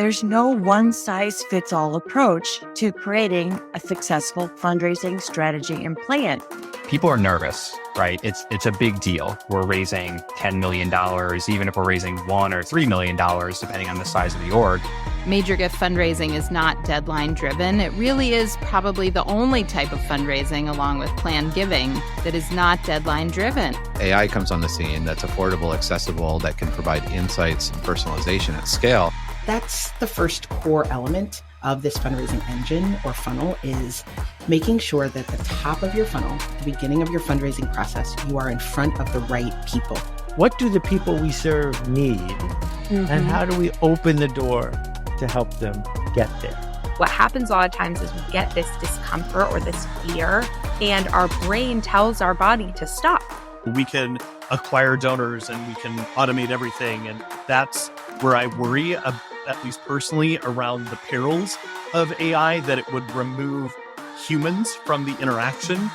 There's no one-size-fits-all approach to creating a successful fundraising strategy and plan. People are nervous, right? It's a big deal. We're raising $10 million, even if we're raising $1 or $3 million, depending on the size of the org. Major gift fundraising is not deadline driven. It really is probably the only type of fundraising, along with planned giving, that is not deadline driven. AI comes on the scene that's affordable, accessible, that can provide insights and personalization at scale. That's the first core element of this fundraising engine or funnel, is making sure that the top of your funnel, the beginning of your fundraising process, you are in front of the right people. What do the people we serve need? And how do we open the door to help them get there? What happens a lot of times is we get this discomfort or this fear, and our brain tells our body to stop. We can acquire donors and we can automate everything. And that's where I worry, at least personally, around the perils of AI, that it would remove humans from the interaction.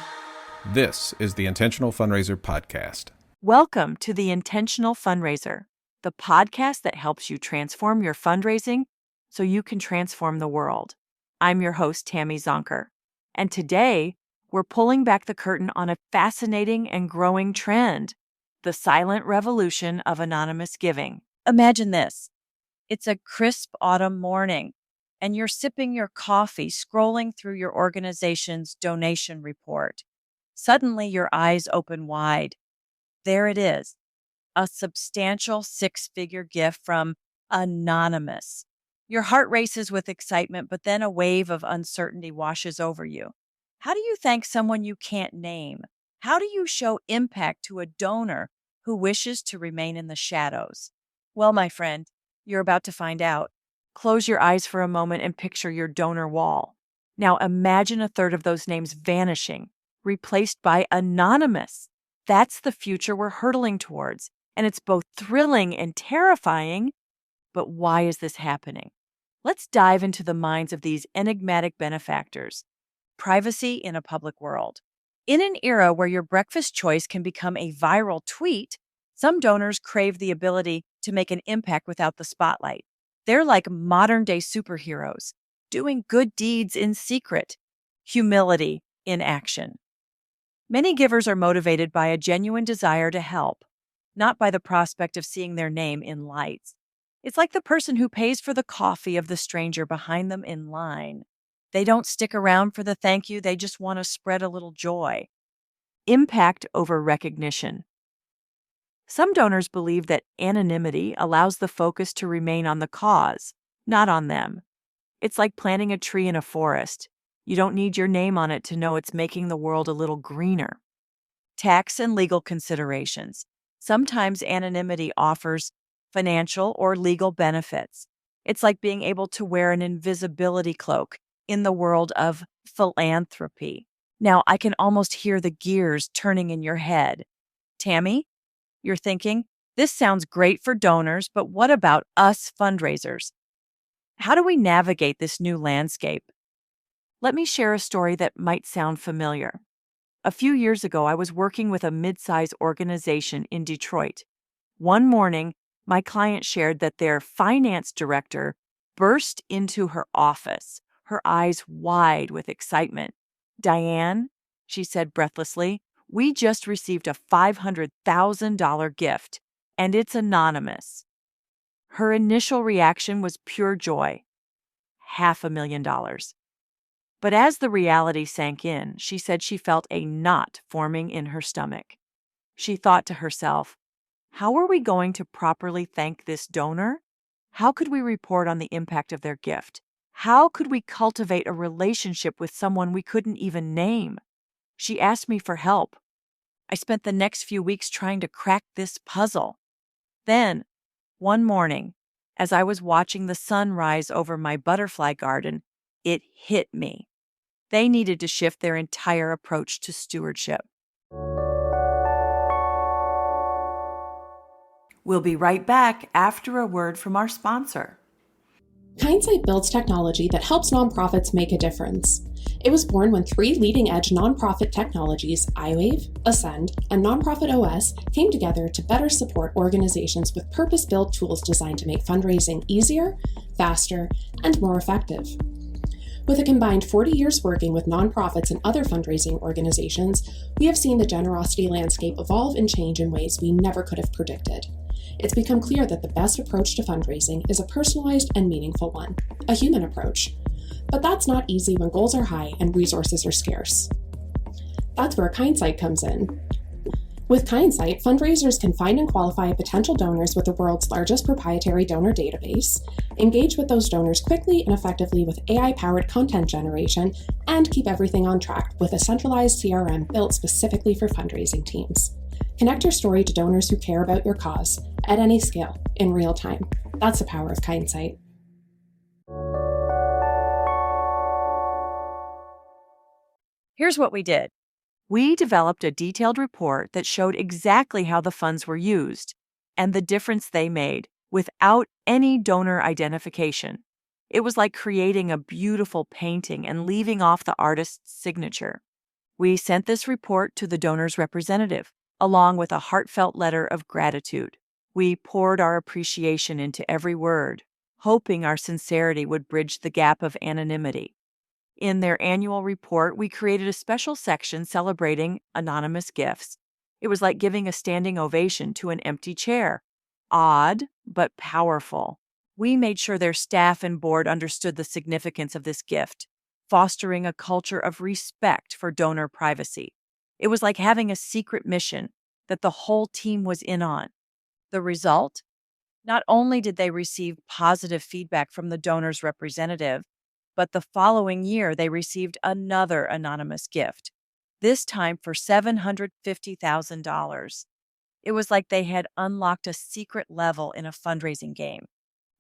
This is the Intentional Fundraiser Podcast. Welcome to the Intentional Fundraiser, the podcast that helps you transform your fundraising so you can transform the world. I'm your host, Tammy Zonker, and today we're pulling back the curtain on a fascinating and growing trend, the silent revolution of anonymous giving. Imagine this. It's a crisp autumn morning, and you're sipping your coffee, scrolling through your organization's donation report. Suddenly, your eyes open wide. There it is, a substantial six-figure gift from Anonymous. Your heart races with excitement, but then a wave of uncertainty washes over you. How do you thank someone you can't name? How do you show impact to a donor who wishes to remain in the shadows? Well, my friend, you're about to find out. Close your eyes for a moment and picture your donor wall. Now imagine a third of those names vanishing, replaced by Anonymous. That's the future we're hurtling towards, and it's both thrilling and terrifying. But why is this happening? Let's dive into the minds of these enigmatic benefactors. Privacy in a public world. In an era where your breakfast choice can become a viral tweet, some donors crave the ability to make an impact without the spotlight. They're like modern-day superheroes, doing good deeds in secret, humility in action. Many givers are motivated by a genuine desire to help, not by the prospect of seeing their name in lights. It's like the person who pays for the coffee of the stranger behind them in line. They don't stick around for the thank you, they just want to spread a little joy. Impact over recognition. Some donors believe that anonymity allows the focus to remain on the cause, not on them. It's like planting a tree in a forest. You don't need your name on it to know it's making the world a little greener. Tax and legal considerations. Sometimes anonymity offers financial or legal benefits. It's like being able to wear an invisibility cloak in the world of philanthropy. Now, I can almost hear the gears turning in your head. Tammy, you're thinking, this sounds great for donors, but what about us fundraisers? How do we navigate this new landscape? Let me share a story that might sound familiar. A few years ago, I was working with a mid-size organization in Detroit. One morning, my client shared that their finance director burst into her office, her eyes wide with excitement. "Diane," she said breathlessly, "we just received a $500,000 gift, and it's anonymous." Her initial reaction was pure joy. $500,000. But as the reality sank in, she said she felt a knot forming in her stomach. She thought to herself, how are we going to properly thank this donor? How could we report on the impact of their gift? How could we cultivate a relationship with someone we couldn't even name? She asked me for help. I spent the next few weeks trying to crack this puzzle. Then, one morning, as I was watching the sun rise over my butterfly garden, it hit me. They needed to shift their entire approach to stewardship. We'll be right back after a word from our sponsor. Hindsight builds technology that helps nonprofits make a difference. It was born when three leading-edge nonprofit technologies, iWave, Ascend, and Nonprofit OS, came together to better support organizations with purpose-built tools designed to make fundraising easier, faster, and more effective. With a combined 40 years working with nonprofits and other fundraising organizations, we have seen the generosity landscape evolve and change in ways we never could have predicted. It's become clear that the best approach to fundraising is a personalized and meaningful one, a human approach. But that's not easy when goals are high and resources are scarce. That's where Kindsight comes in. With Kindsight, fundraisers can find and qualify potential donors with the world's largest proprietary donor database, engage with those donors quickly and effectively with AI-powered content generation, and keep everything on track with a centralized CRM built specifically for fundraising teams. Connect your story to donors who care about your cause at any scale in real time. That's the power of Kindsight. Here's what we did. We developed a detailed report that showed exactly how the funds were used and the difference they made without any donor identification. It was like creating a beautiful painting and leaving off the artist's signature. We sent this report to the donor's representative, along with a heartfelt letter of gratitude. We poured our appreciation into every word, hoping our sincerity would bridge the gap of anonymity. In their annual report, we created a special section celebrating anonymous gifts. It was like giving a standing ovation to an empty chair. Odd, but powerful. We made sure their staff and board understood the significance of this gift, fostering a culture of respect for donor privacy. It was like having a secret mission that the whole team was in on. The result? Not only did they receive positive feedback from the donor's representative, but the following year they received another anonymous gift, this time for $750,000. It was like they had unlocked a secret level in a fundraising game.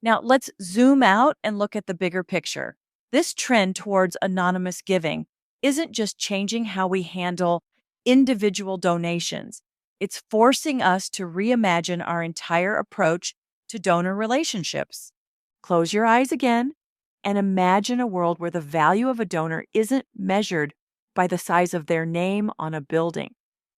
Now, let's zoom out and look at the bigger picture. This trend towards anonymous giving isn't just changing how we handle individual donations. It's forcing us to reimagine our entire approach to donor relationships. Close your eyes again and imagine a world where the value of a donor isn't measured by the size of their name on a building,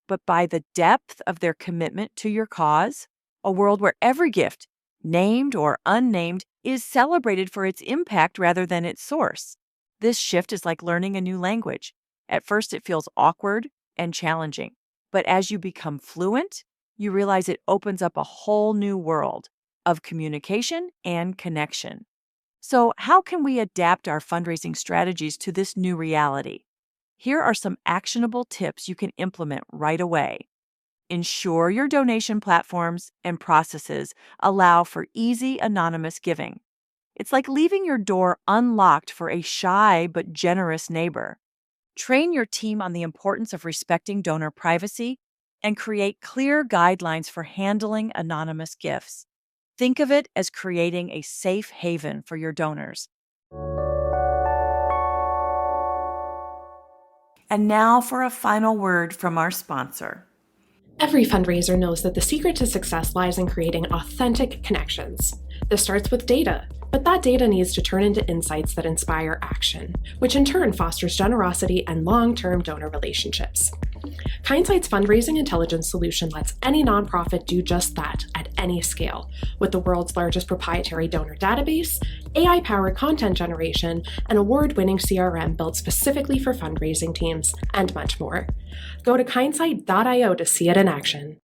but by the depth of their commitment to your cause. A world where every gift, named or unnamed, is celebrated for its impact rather than its source. This shift is like learning a new language. At first, it feels awkward and challenging, but as you become fluent, you realize it opens up a whole new world of communication and connection. So, how can we adapt our fundraising strategies to this new reality? Here are some actionable tips you can implement right away. Ensure your donation platforms and processes allow for easy anonymous giving. It's like leaving your door unlocked for a shy but generous neighbor. Train your team on the importance of respecting donor privacy and create clear guidelines for handling anonymous gifts. Think of it as creating a safe haven for your donors. And now for a final word from our sponsor. Every fundraiser knows that the secret to success lies in creating authentic connections. This starts with data, but that data needs to turn into insights that inspire action, which in turn fosters generosity and long-term donor relationships. Kindsight's fundraising intelligence solution lets any nonprofit do just that at any scale, with the world's largest proprietary donor database, AI-powered content generation, an award-winning CRM built specifically for fundraising teams, and much more. Go to kindsight.io to see it in action.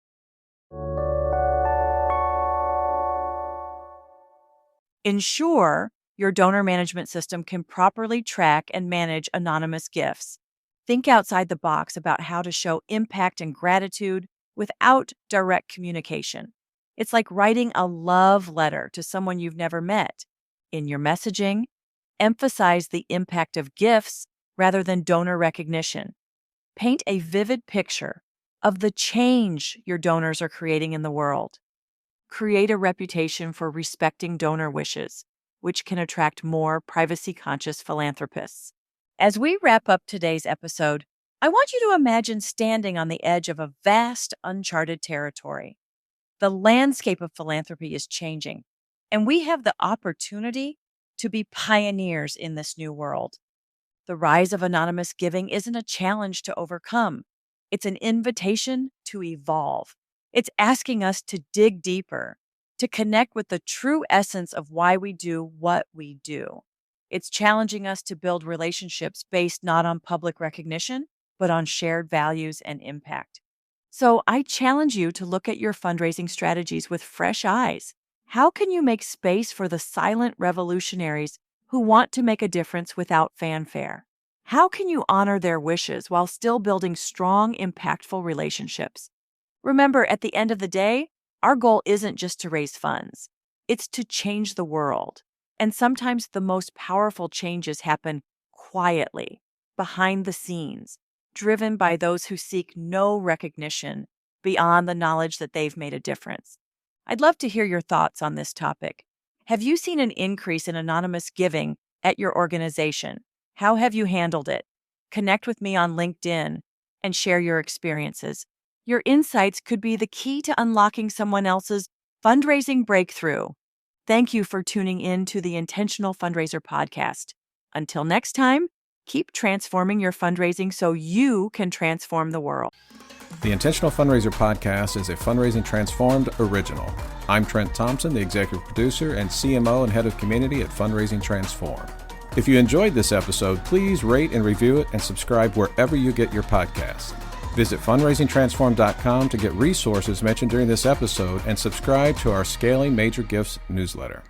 Ensure your donor management system can properly track and manage anonymous gifts. Think outside the box about how to show impact and gratitude without direct communication. It's like writing a love letter to someone you've never met. In your messaging, emphasize the impact of gifts rather than donor recognition. Paint a vivid picture of the change your donors are creating in the world. Create a reputation for respecting donor wishes, which can attract more privacy-conscious philanthropists. As we wrap up today's episode, I want you to imagine standing on the edge of a vast, uncharted territory. The landscape of philanthropy is changing, and we have the opportunity to be pioneers in this new world. The rise of anonymous giving isn't a challenge to overcome. It's an invitation to evolve. It's asking us to dig deeper, to connect with the true essence of why we do what we do. It's challenging us to build relationships based not on public recognition, but on shared values and impact. So I challenge you to look at your fundraising strategies with fresh eyes. How can you make space for the silent revolutionaries who want to make a difference without fanfare? How can you honor their wishes while still building strong, impactful relationships? Remember, at the end of the day, our goal isn't just to raise funds. It's to change the world. And sometimes the most powerful changes happen quietly, behind the scenes, driven by those who seek no recognition beyond the knowledge that they've made a difference. I'd love to hear your thoughts on this topic. Have you seen an increase in anonymous giving at your organization? How have you handled it? Connect with me on LinkedIn and share your experiences. Your insights could be the key to unlocking someone else's fundraising breakthrough. Thank you for tuning in to the Intentional Fundraiser podcast. Until next time, keep transforming your fundraising so you can transform the world. The Intentional Fundraiser podcast is a Fundraising Transformed original. I'm Trent Thompson, the executive producer and CMO and head of community at Fundraising Transform. If you enjoyed this episode, please rate and review it and subscribe wherever you get your podcasts. Visit fundraisingtransform.com to get resources mentioned during this episode and subscribe to our Scaling Major Gifts newsletter.